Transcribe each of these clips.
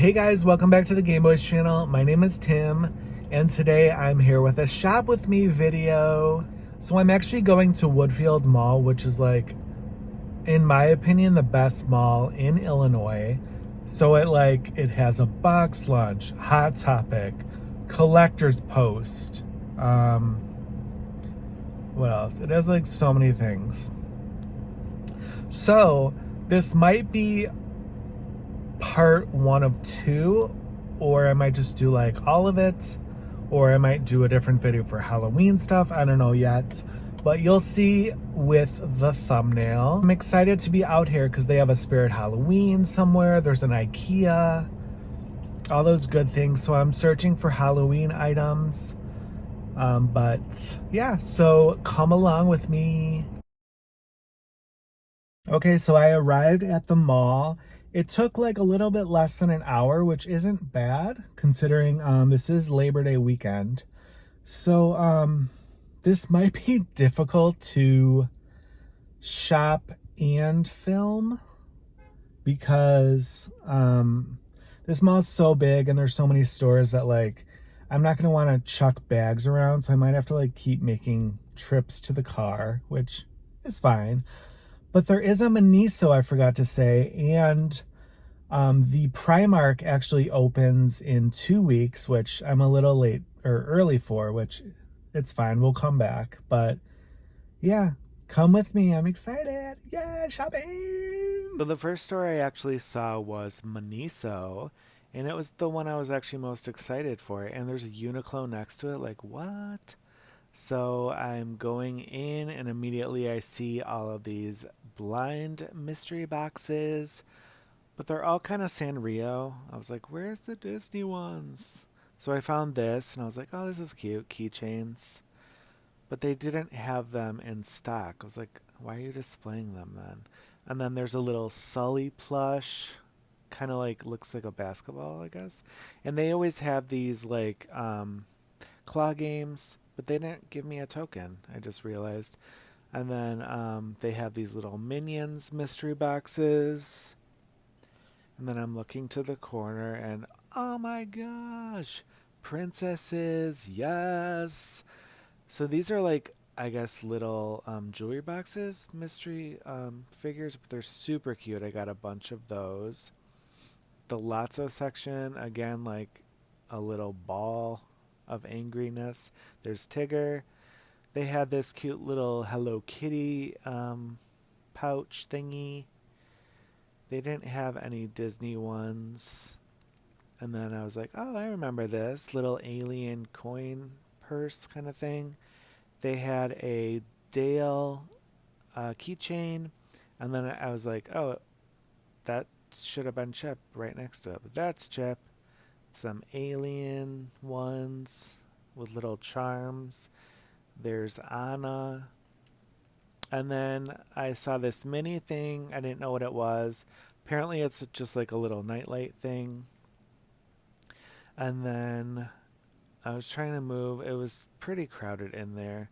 Hey guys, welcome back to the Gaymeboyz channel. My name is Tim, and today I'm here with a shop with me video. So I'm actually going to Woodfield Mall, which is like, in my opinion, the best mall in Illinois. So it has a box lunch, Hot Topic, Collector's Post. What else? It has like so many things. So this might be part one of two, or I might just do like all of it, or I might do a different video for Halloween stuff. I don't know yet, but you'll see with the thumbnail. I'm excited to be out here because they have a Spirit Halloween somewhere. There's an IKEA, all those good things. So I'm searching for Halloween items. But yeah, so come along with me. Okay, so I arrived at the mall. It took like a little bit less than an hour, which isn't bad considering this is Labor Day weekend. So this might be difficult to shop and film because this mall is so big and there's so many stores that like I'm not going to want to chuck bags around, so I might have to like keep making trips to the car, which is fine. But there is a Miniso I forgot to say, and the Primark actually opens in 2 weeks, which I'm a little late or early for, which it's fine. We'll come back. But yeah, come with me. I'm excited. Yeah, shopping. So the first store I actually saw was Miniso, and it was the one I was actually most excited for. And there's a Uniqlo next to it. Like, what? So I'm going in and immediately I see all of these blind mystery boxes, but they're all kind of Sanrio. I was like, where's the Disney ones? So I found this and I was like, oh, this is cute, keychains. But they didn't have them in stock. I was like, why are you displaying them then? And then there's a little Sully plush, kind of like looks like a basketball, I guess. And they always have these like claw games, but they didn't give me a token, I just realized. And then they have these little Minions mystery boxes. And then I'm looking to the corner and oh my gosh, princesses, yes. So these are like, I guess, little jewelry boxes, mystery figures, but they're super cute. I got a bunch of those. The Lotso section, again, like a little ball of angriness. There's Tigger. They had this cute little Hello Kitty pouch thingy. They didn't have any Disney ones. And then I was like, oh, I remember this little alien coin purse kind of thing. They had a Dale keychain. And then I was like, oh, that should have been Chip right next to it. But that's Chip. Some alien ones with little charms. There's Anna. And then I saw this mini thing. I didn't know what it was. Apparently it's just like a little nightlight thing. And then I was trying to move. It was pretty crowded in there.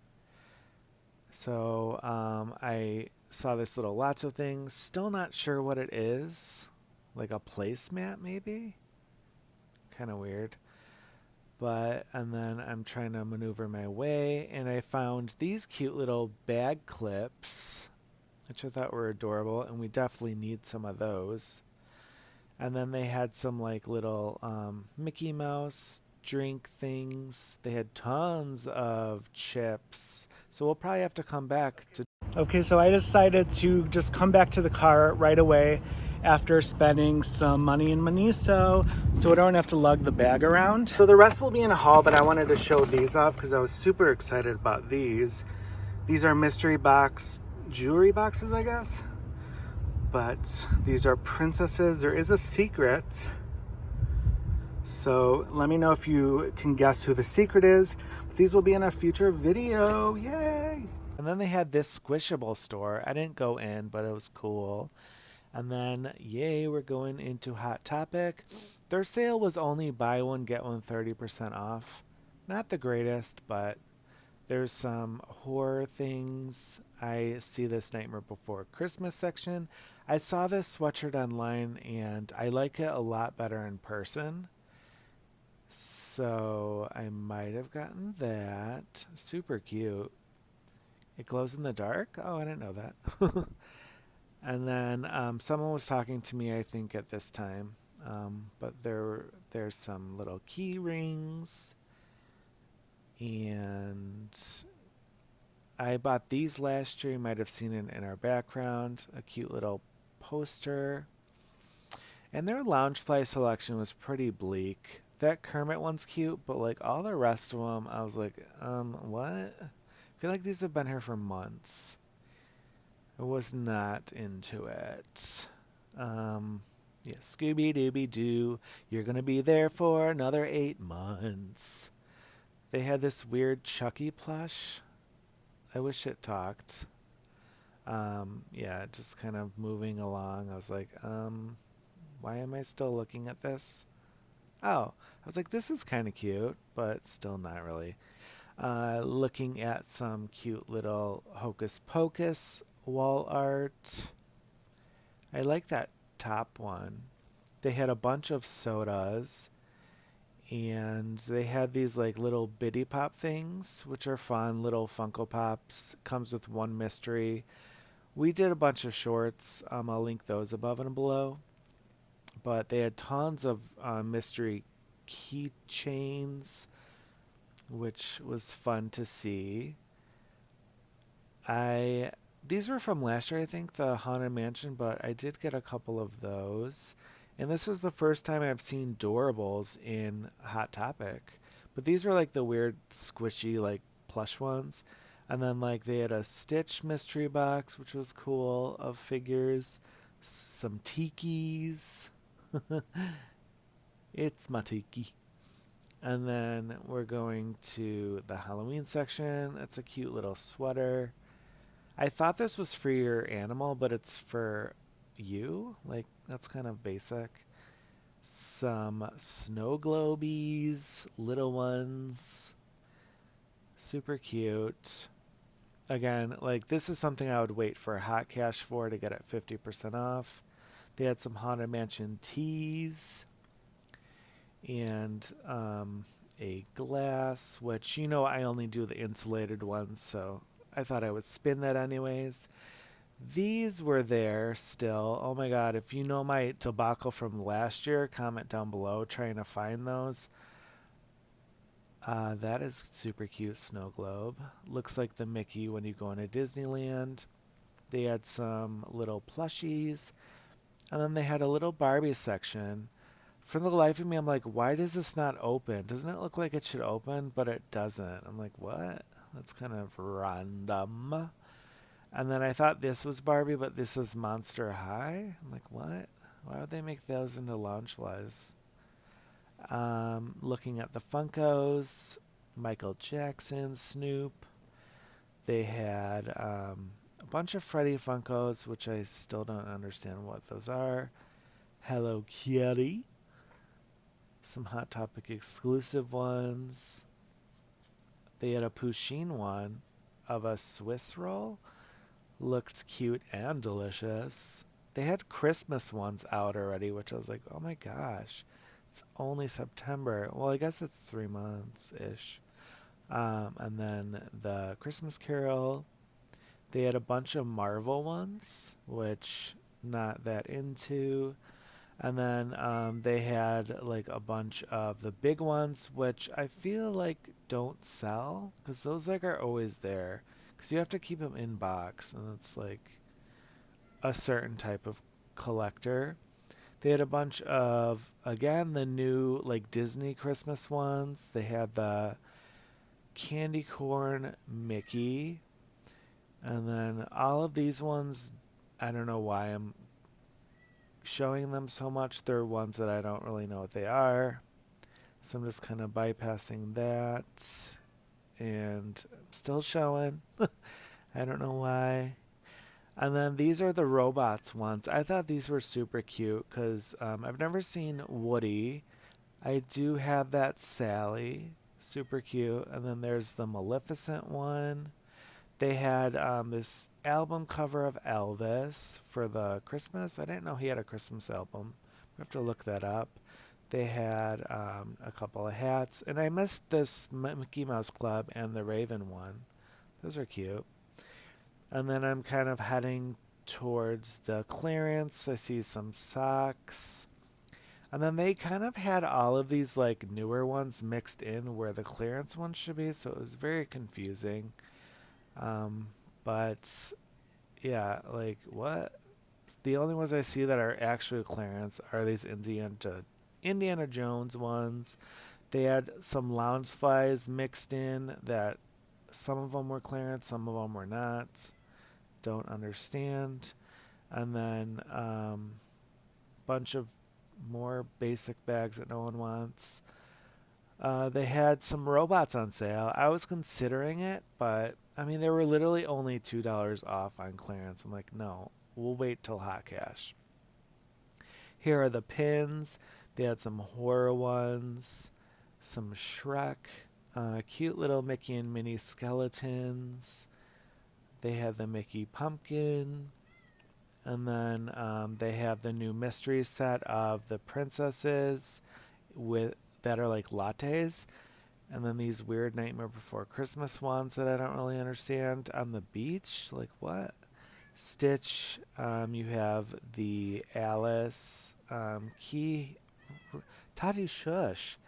So I saw this little Lotso thing. Still not sure what it is. Like a placemat maybe? Kind of weird. And then I'm trying to maneuver my way, and I found these cute little bag clips, which I thought were adorable, and we definitely need some of those. And then they had some like little Mickey Mouse drink things. They had tons of chips, so we'll probably have to come back to. Okay, so I decided to just come back to the car right away after spending some money in Miniso, so I don't have to lug the bag around. So the rest will be in a haul, but I wanted to show these off because I was super excited about these. These are mystery box jewelry boxes, I guess. But these are princesses. There is a secret. So let me know if you can guess who the secret is. These will be in a future video. Yay! And then they had this Squishable store. I didn't go in, but it was cool. And then, yay, we're going into Hot Topic. Their sale was only buy one, get one 30% off. Not the greatest, but there's some horror things. I see this Nightmare Before Christmas section. I saw this sweatshirt online and I like it a lot better in person. So I might have gotten that. Super cute. It glows in the dark? Oh, I didn't know that. And then someone was talking to me, I think, at this time. But there's some little key rings. And I bought these last year. You might have seen it in our background. A cute little poster. And their Loungefly selection was pretty bleak. That Kermit one's cute, but like all the rest of them, I was like, what? I feel like these have been here for months. I was not into it. Yeah, Scooby Dooby Doo, you're gonna be there for another 8 months. They had this weird Chucky plush. I wish it talked. Yeah, just kind of moving along. I was like, why am I still looking at this? Oh, I was like, this is kind of cute, but still not really. Looking at some cute little Hocus Pocus wall art. I like that top one. They had a bunch of sodas and they had these like little bitty pop things, which are fun, little Funko Pops. Comes with one mystery. We did a bunch of shorts. I'll link those above and below. But they had tons of mystery keychains, which was fun to see. I These were from last year, I think, the Haunted Mansion, but I did get a couple of those. And this was the first time I've seen Doorables in Hot Topic. But these were like the weird squishy like plush ones. And then like they had a Stitch mystery box, which was cool, of figures, some tikis. It's my tiki. And then we're going to the Halloween section. It's a cute little sweater. I thought this was for your animal, but it's for you. Like, that's kind of basic. Some snow globies, little ones. Super cute. Again, like, this is something I would wait for hot cash for to get it 50% off. They had some Haunted Mansion teas and a glass, which, you know, I only do the insulated ones, so I thought I would spin that anyways. These were there still. Oh my god, if you know my tobacco from last year, comment down below trying to find those. That is super cute snow globe. Looks like the Mickey when you go into Disneyland. They had some little plushies. And then they had a little Barbie section. For the life of me, I'm like, why does this not open? Doesn't it look like it should open? But it doesn't. I'm like, what? That's kind of random. And then I thought this was Barbie, but this is Monster High. I'm like, what? Why would they make those into Loungeflys? Looking at the Funkos, Michael Jackson, Snoop. They had a bunch of Freddy Funkos, which I still don't understand what those are. Hello Kitty. Some Hot Topic exclusive ones. They had a Pusheen one of a Swiss roll. Looked cute and delicious. They had Christmas ones out already, which I was like, oh my gosh, it's only September. Well, I guess it's 3 months ish. And then the Christmas Carol. They had a bunch of Marvel ones, which not that into. And then they had like a bunch of the big ones, which I feel like don't sell because those like are always there because you have to keep them in box, and it's like a certain type of collector. They had a bunch of again the new like Disney Christmas ones. They had the candy corn Mickey, and then all of these ones. I don't know why I'm showing them so much. They're ones that I don't really know what they are. So I'm just kind of bypassing that. And still showing. I don't know why. And then these are the robots ones. I thought these were super cute because I've never seen Woody. I do have that Sally. Super cute. And then there's the Maleficent one. They had this album cover of Elvis for the Christmas. I didn't know he had a Christmas album. I have to look that up. They had a couple of hats, and I missed this Mickey Mouse Club and the Raven one. Those are cute. And then I'm kind of heading towards the clearance. I see some socks. And then they kind of had all of these like newer ones mixed in where the clearance ones should be, so it was very confusing. But yeah, like what? The only ones I see that are actually clearance are these Indiana Jones ones. They had some Loungeflys mixed in that some of them were clearance, some of them were not. Don't understand. And then bunch of more basic bags that no one wants. They had some robots on sale. I was considering it, but I mean, they were literally only $2 off on clearance. I'm like, no, we'll wait till hot cash. Here are the pins. They had some horror ones, some Shrek, cute little Mickey and Minnie skeletons. They had the Mickey pumpkin. And then they have the new mystery set of the princesses with that are like lattes. And then these weird Nightmare Before Christmas ones that I don't really understand on the beach. Like what? Stitch. You have the Alice key. Toddy Shush.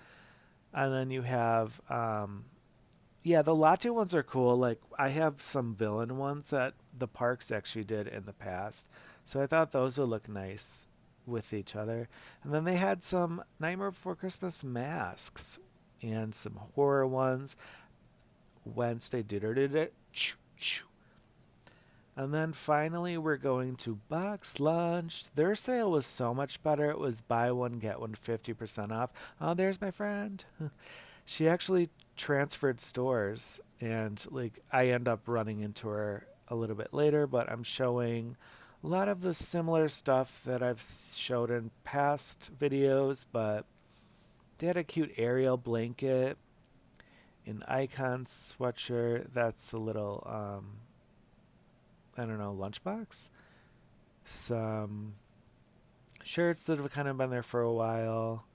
And then you have yeah, the latte ones are cool. Like I have some villain ones that the parks actually did in the past. So I thought those would look nice with each other. And then they had some Nightmare Before Christmas masks and some horror ones. Wednesday did it. And then finally we're going to Box Lunch. Their sale was so much better. It was buy one get one 50% off. Oh, there's my friend. She actually transferred stores, and like I end up running into her a little bit later, but I'm showing a lot of the similar stuff that I've showed in past videos. But they had a cute Ariel blanket, an Icon sweatshirt that's a little I don't know, lunchbox, some shirts that have kind of been there for a while.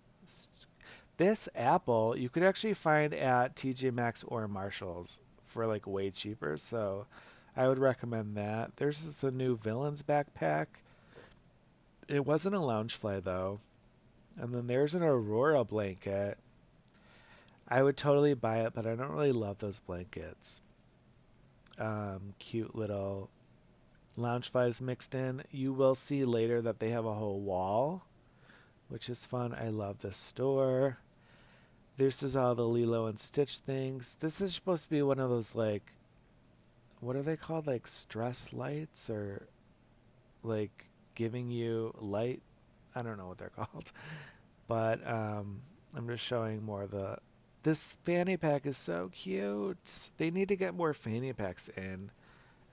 This apple you could actually find at TJ Maxx or Marshall's for like way cheaper, so I would recommend that. There's this a new Villains backpack. It wasn't a Loungefly though. And then there's an Aurora blanket. I would totally buy it, but I don't really love those blankets. Cute little Loungeflies mixed in. You will see later that they have a whole wall, which is fun. I love this store. This is all the Lilo and Stitch things. This is supposed to be one of those like, what are they called? Like stress lights or like giving you light. I don't know what they're called. But I'm just showing more of the. This fanny pack is so cute. They need to get more fanny packs in.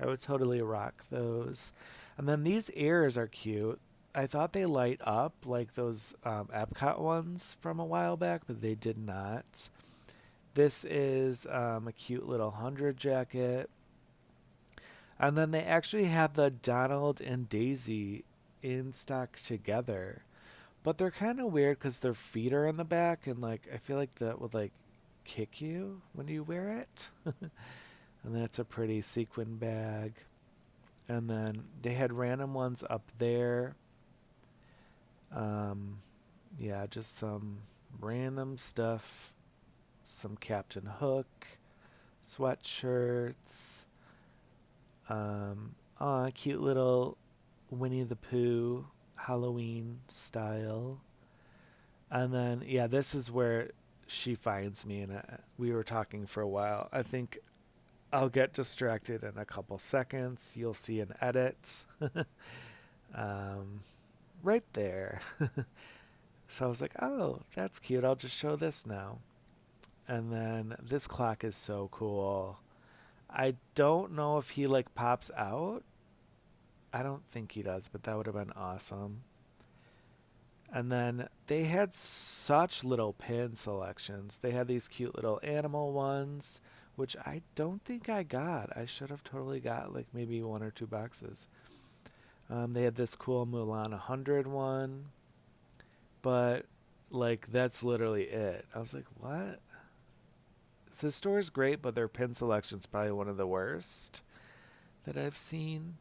I would totally rock those. And then these ears are cute. I thought they light up like those Epcot ones from a while back, but they did not. This is a cute little 100 jacket. And then they actually have the Donald and Daisy in stock together. But they're kind of weird because their feet are in the back, and like I feel like that would like kick you when you wear it. And that's a pretty sequin bag. And then they had random ones up there. Yeah, just some random stuff. Some Captain Hook sweatshirts. Cute little Winnie the Pooh Halloween style. And then, yeah, this is where she finds me, and we were talking for a while. I think I'll get distracted in a couple seconds. You'll see an edit right there. So I was like, oh, that's cute. I'll just show this now. And then this clock is so cool. I don't know if he like pops out. I don't think he does, but that would have been awesome. And then they had such little pin selections. They had these cute little animal ones which I don't think I got. I should have totally got like maybe one or two boxes. They had this cool Mulan 100 one, but like that's literally it. I was like, what? The store's great, but their pin selection's probably one of the worst that I've seen.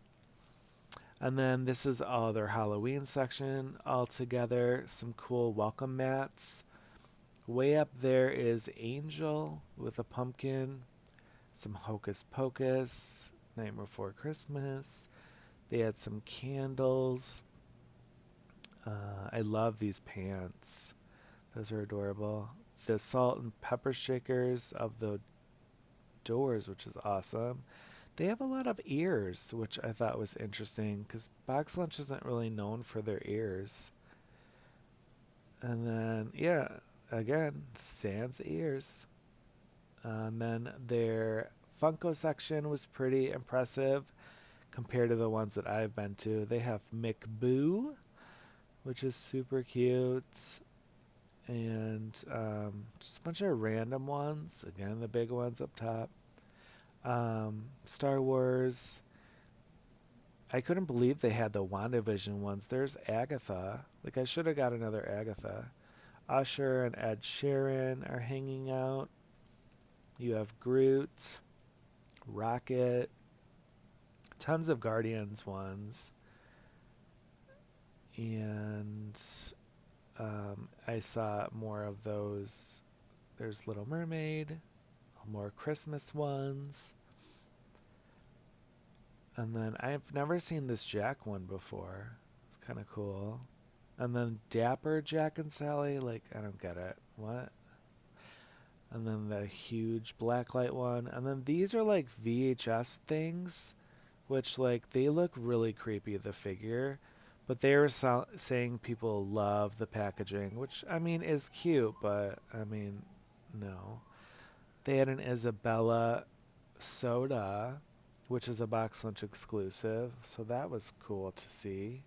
And then this is all their Halloween section all together. Some cool welcome mats. Way up there is Angel with a pumpkin. Some Hocus Pocus, Night Before Christmas. They had some candles. I love these pants. Those are adorable. The salt and pepper shakers of the doors, which is awesome. They have a lot of ears, which I thought was interesting because Box Lunch isn't really known for their ears. And then, yeah, again, sans ears. And then their Funko section was pretty impressive compared to the ones that I've been to. They have McBoo, which is super cute, and just a bunch of random ones. Again, the big ones up top. Star Wars. I couldn't believe they had the WandaVision ones. There's Agatha. Like, I should have got another Agatha. Usher and Ed Sheeran are hanging out. You have Groot, Rocket, tons of Guardians ones. And I saw more of those. There's Little Mermaid, more Christmas ones. And then I've never seen this Jack one before. It's kind of cool. And then Dapper Jack and Sally, like, I don't get it. What? And then the huge blacklight one. And then these are like VHS things, which, like, they look really creepy, the figure. But they were saying people love the packaging, which, I mean, is cute, but, I mean, no. They had an Isabella soda, which is a Box Lunch exclusive, so that was cool to see.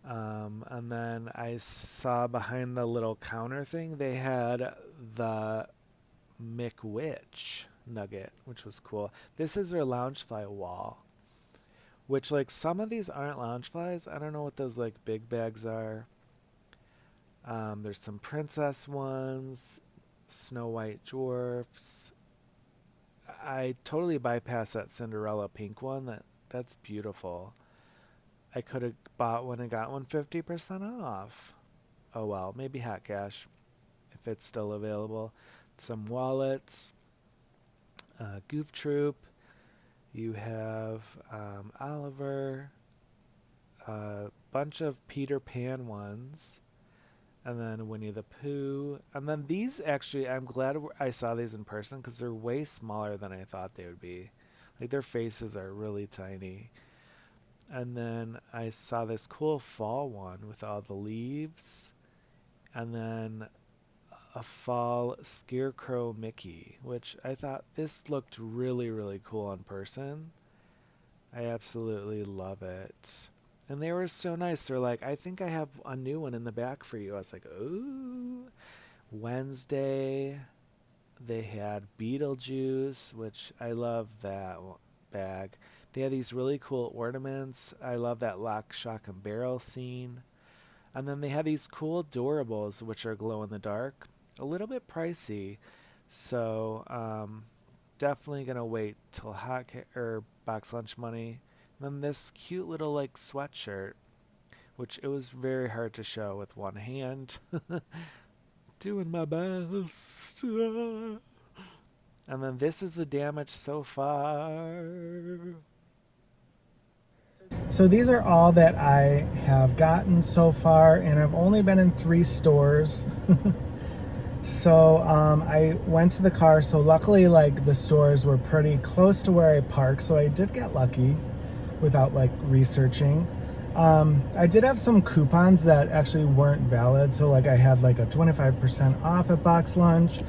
And then I saw behind the little counter thing, they had the McWitch nugget, which was cool. This is their Loungefly wall, which, like, some of these aren't Loungeflies. I don't know what those, like, big bags are. There's some princess ones, Snow White dwarfs. I totally bypassed that Cinderella pink one. That's beautiful. I could have bought one and got one 50% off. Oh well, maybe Hot Cash if it's still available. Some wallets, Goof Troop. You have Oliver, a bunch of Peter Pan ones, and then Winnie the Pooh. And then these, actually, I'm glad I saw these in person because they're way smaller than I thought they would be. Like, their faces are really tiny. And then I saw this cool fall one with all the leaves. And then a fall Scarecrow Mickey, which I thought this looked really, really cool in person. I absolutely love it. And they were so nice. They're like, I think I have a new one in the back for you. I was like, ooh. Wednesday, they had Beetlejuice, which I love that bag. They had these really cool ornaments. I love that lock, shock, and barrel scene. And then they had these cool durables, which are glow in the dark. A little bit pricey. So definitely going to wait till or Box Lunch money. And then this cute little, like, sweatshirt, which it was very hard to show with one hand. Doing my best. And then this is the damage so far. So these are all that I have gotten so far, and I've only been in 3 stores. So I went to the car, so luckily, like, the stores were pretty close to where I park, so I did get lucky without, like, researching. I did have some coupons that actually weren't valid, so, like, I had like a 25% off at Box Lunch,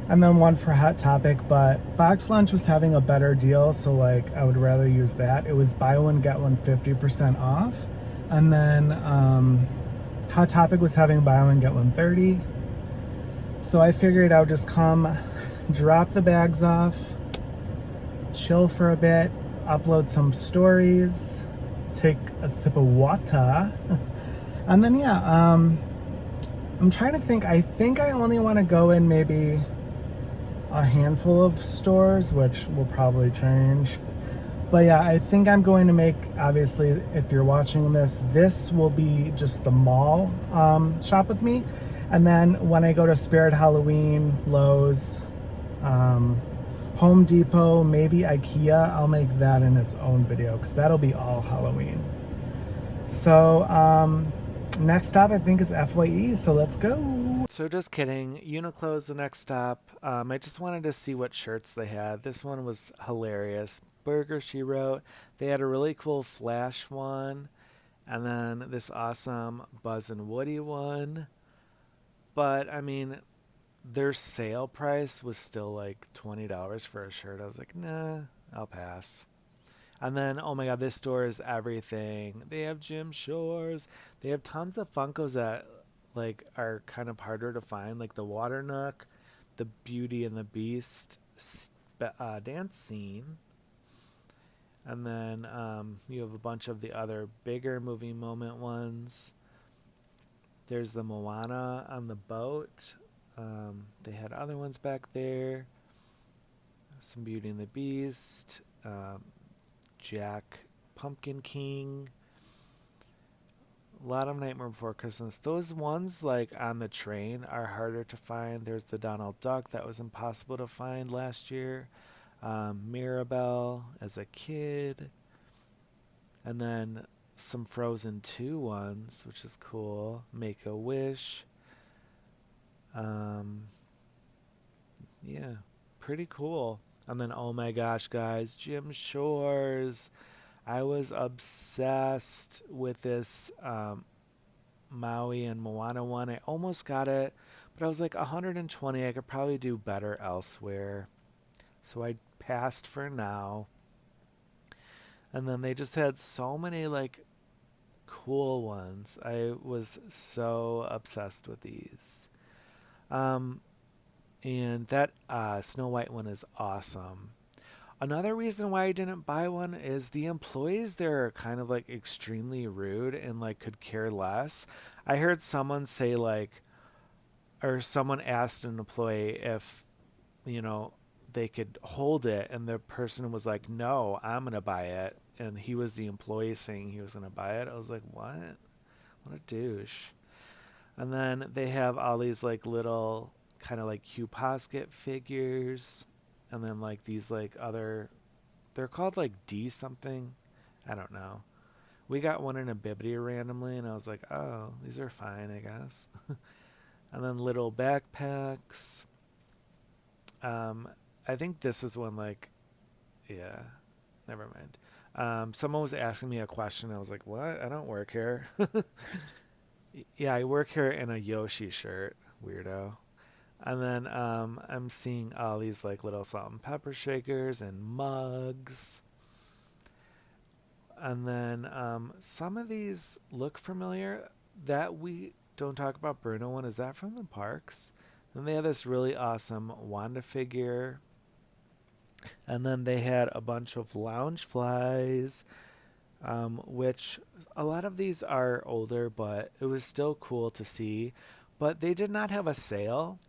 and then one for Hot Topic, but Box Lunch was having a better deal, so, like, I would rather use that. It was buy one, get one 50% off, and then Hot Topic was having buy one, get one 30. So I figured I would just come drop the bags off, chill for a bit, upload some stories, take a sip of water, and then I'm trying to think. I think I only want to go in maybe a handful of stores, which will probably change. But yeah, I think I'm going to make, obviously, if you're watching this, this will be just the mall shop with me. And then when I go to Spirit Halloween, Lowe's, Home Depot, maybe IKEA, I'll make that in its own video because that'll be all Halloween. So next stop I think is FYE, so let's go. So just kidding. Uniqlo is the next stop. I just wanted to see what shirts they had. This one was hilarious. Burger, she wrote. They had a really cool Flash one, and then this awesome Buzz and Woody one. But I mean, their sale price was still like $20 for a shirt. I was like, nah, I'll pass. And then, oh my god, this store is everything. They have Jim Shores. They have tons of Funkos that like are kind of harder to find, like the Water Nook, the Beauty and the Beast dance scene. And then you have a bunch of the other bigger movie moment ones. There's the Moana on the boat. They had other ones back there. Some Beauty and the Beast. Jack Pumpkin King. A lot of Nightmare Before Christmas. Those ones like on the train are harder to find. There's the Donald Duck that was impossible to find last year. Mirabelle as a kid. And then some Frozen 2 ones, which is cool. Make a Wish. Yeah, pretty cool. And then, oh my gosh, guys, Jim Shores. I was obsessed with this Maui and Moana one. I almost got it, but I was like 120. I could probably do better elsewhere. So I passed for now. And then they just had so many like cool ones. I was so obsessed with these. And that Snow White one is awesome. Another reason why I didn't buy one is the employees there are kind of like extremely rude and like could care less. I heard someone say like, or someone asked an employee if, you know, they could hold it, and the person was like, no, I'm going to buy it. And he was the employee saying he was going to buy it. I was like, what? What a douche. And then they have all these like little kind of like Hugh Posket figures. And then like these like other, they're called like D something. I don't know. We got one in a Bibbidi randomly, and I was like, oh, these are fine, I guess. And then little backpacks. I think this is one like, yeah, never mind. Someone was asking me a question. I was like, what? I don't work here. Yeah, I work here in a Yoshi shirt. Weirdo. And then I'm seeing all these like little salt and pepper shakers and mugs. And then some of these look familiar. That we don't talk about Bruno one. Is that from the parks? And they have this really awesome Wanda figure. And then they had a bunch of Loungeflys, which a lot of these are older, but it was still cool to see. But they did not have a sale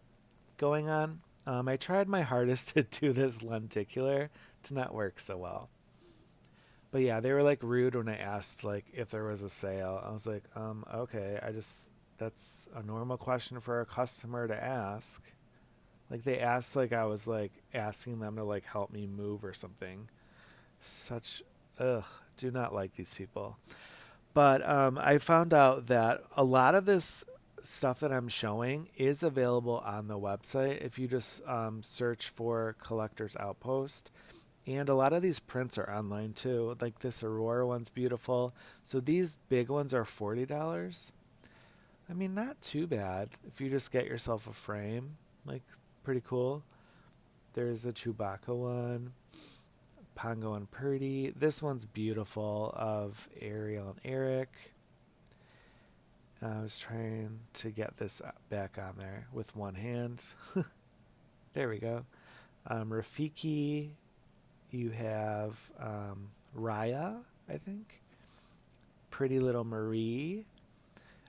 going on. I tried my hardest to do this lenticular to not work so well. But yeah, they were like rude when I asked like if there was a sale. I was like, okay, that's a normal question for a customer to ask. Like they asked like I was like asking them to like help me move or something. Such do not like these people. But I found out that a lot of this stuff that I'm showing is available on the website if you just search for Collector's Outpost. And a lot of these prints are online too. Like this Aurora one's beautiful. So these big ones are $40. I mean, not too bad if you just get yourself a frame. Like, pretty cool. There's a Chewbacca one. Pongo and Purdy. This one's beautiful of Ariel and Eric. I was trying to get this back on there with one hand. There we go. Rafiki, you have Raya, I think, Pretty Little Marie,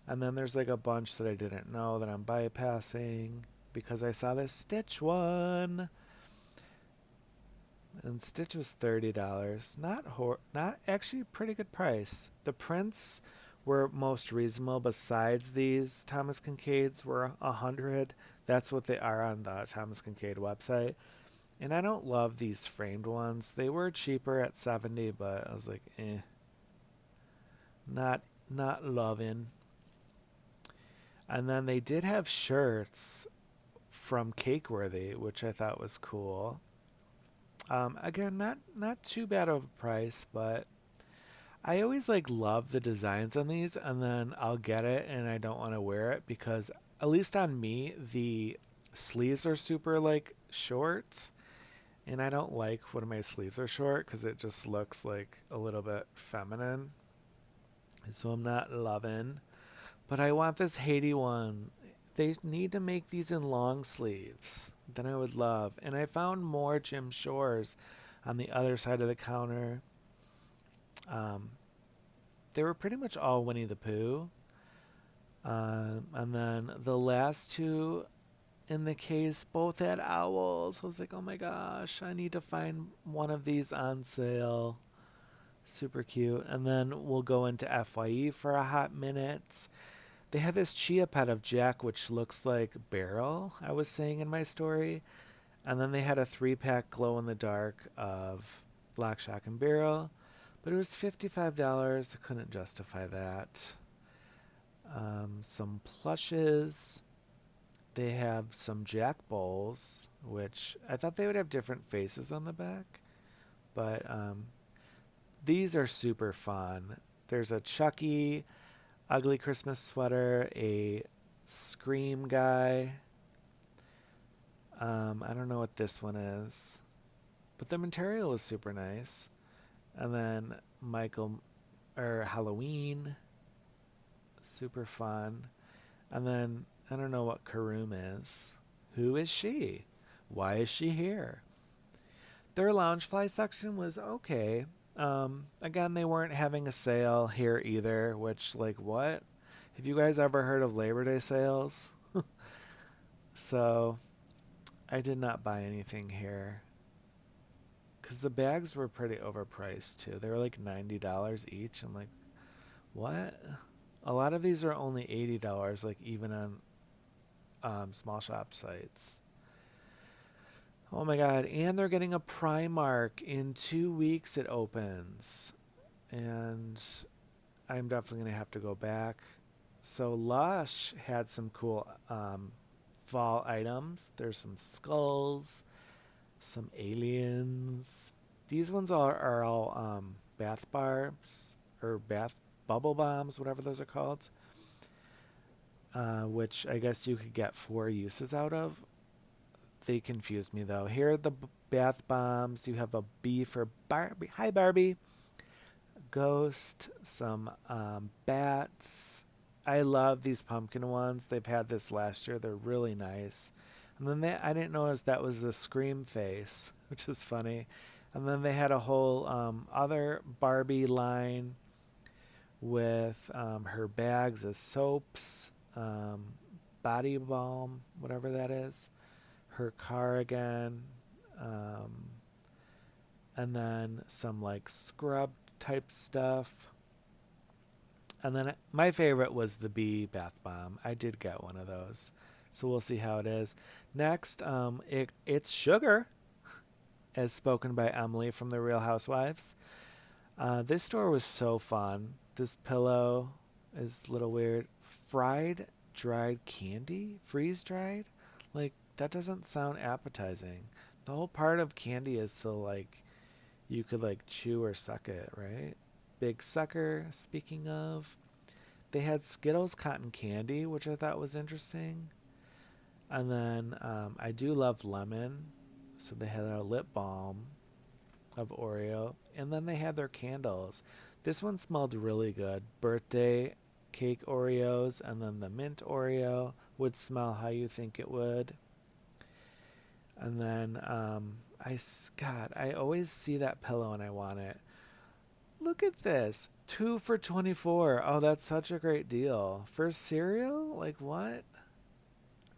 and then there's like a bunch that I didn't know that I'm bypassing because I saw this Stitch one. And Stitch was $30. Not actually a pretty good price. The prints were most reasonable. Besides these Thomas Kincaids were 100. That's what they are on the Thomas Kincade website. And I don't love these framed ones. They were cheaper at 70, but I was like, not loving. And then they did have shirts from Cakeworthy, which I thought was cool. Again, not too bad of a price, but I always like love the designs on these, and then I'll get it and I don't want to wear it because at least on me the sleeves are super like short, and I don't like when my sleeves are short because it just looks like a little bit feminine. So I'm not loving, but I want this Haiti one. They need to make these in long sleeves. Then I would love. And I found more Jim Shores on the other side of the counter. Um, they were pretty much all Winnie the Pooh. And then the last two in the case both had owls. I was like, oh my gosh, I need to find one of these on sale. Super cute. And then we'll go into FYE for a hot minute. They had this chia pet of Jack, which looks like Beryl, I was saying in my story. And then they had a 3-pack glow in the dark of Lock, Shock, and Barrel. But it was $55. I couldn't justify that. Some plushes. They have some Jack bowls, which I thought they would have different faces on the back. But these are super fun. There's a Chucky ugly Christmas sweater, a Scream guy. I don't know what this one is, but the material is super nice. And then Michael or Halloween, super fun. And then I don't know what Karoom is. Who is she? Why is she here? Their Loungefly section was okay. Again, they weren't having a sale here either, which, like, what? Have you guys ever heard of Labor Day sales? So, I did not buy anything here. Because the bags were pretty overpriced, too. They were like $90 each. I'm like, what? A lot of these are only $80, like, even on small shop sites. Oh my god, and they're getting a Primark. In 2 weeks it opens. And I'm definitely going to have to go back. So Lush had some cool fall items. There's some skulls, some aliens. These ones are all bath barbs or bath bubble bombs, whatever those are called. Which I guess you could get 4 uses out of. They confused me though. Here are the bath bombs. You have a B for Barbie. Hi, Barbie. Ghost. Some bats. I love these pumpkin ones. They've had this last year. They're really nice. And then I didn't notice that was the Scream face, which is funny. And then they had a whole other Barbie line with her bags of soaps, body balm, whatever that is, her car again, and then some like scrub type stuff. And then my favorite was the bee bath bomb. I did get one of those. So we'll see how it is. Next, it's Sugar, as spoken by Emily from The Real Housewives. This store was so fun. This pillow is a little weird. Fried dried candy? Freeze dried? Like, that doesn't sound appetizing. The whole part of candy is so, like, you could, like, chew or suck it, right? Big sucker, speaking of. They had Skittles cotton candy, which I thought was interesting. And then I do love lemon. So they had a lip balm of Oreo. And then they had their candles. This one smelled really good. Birthday cake Oreos, and then the mint Oreo would smell how you think it would. And then God, I always see that pillow and I want it. Look at this. 2 for 24. Oh, that's such a great deal. For cereal? Like what?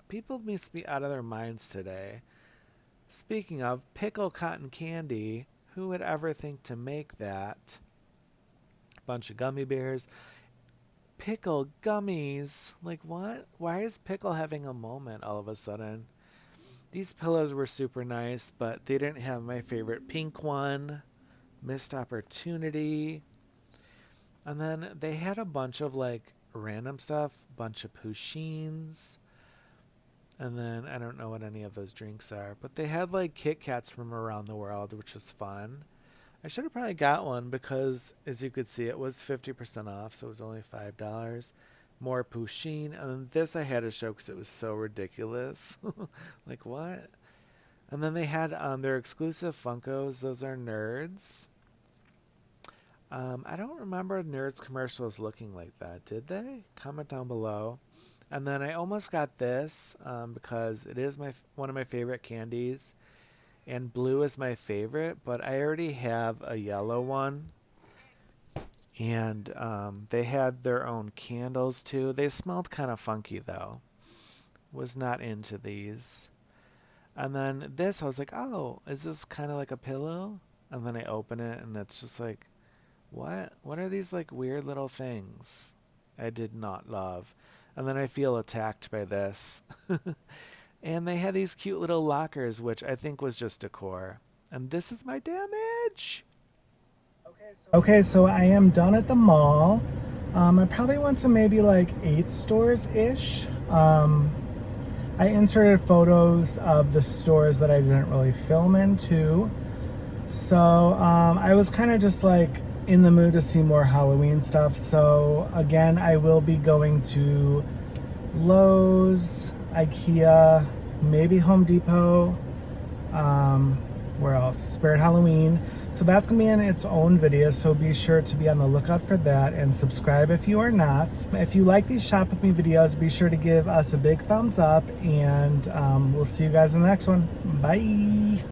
People must be out of their minds today. Speaking of pickle cotton candy, who would ever think to make that? Bunch of gummy bears. Pickle gummies. Like what? Why is pickle having a moment all of a sudden? These pillows were super nice, but they didn't have my favorite pink one. Missed opportunity. And then they had a bunch of like random stuff, bunch of Pushins. And then I don't know what any of those drinks are, but they had like Kit Kats from around the world, which was fun. I should have probably got one because, as you could see, it was 50% off, so it was only $5. More Pusheen. And then this I had to show because it was so ridiculous. Like, what? And then they had their exclusive Funkos. Those are Nerds. I don't remember Nerds commercials looking like that. Did they? Comment down below. And then I almost got this because it is one of my favorite candies. And blue is my favorite, but I already have a yellow one. And they had their own candles too. They smelled kind of funky though. Was not into these. And then this, I was like, oh, is this kind of like a pillow? And then I open it and it's just like, what? What are these like weird little things? I did not love. And then I feel attacked by this. And they had these cute little lockers, which I think was just decor. And this is my damage. Okay, so I am done at the mall. I probably went to maybe like 8 stores-ish. I inserted photos of the stores that I didn't really film into. So I was kind of just like in the mood to see more Halloween stuff. So again, I will be going to Lowe's, IKEA, maybe Home Depot, where else? Spirit Halloween. So that's gonna be in its own video, so be sure to be on the lookout for that and subscribe if you are not. If you like these shop with me videos, be sure to give us a big thumbs up, and we'll see you guys in the next one. Bye.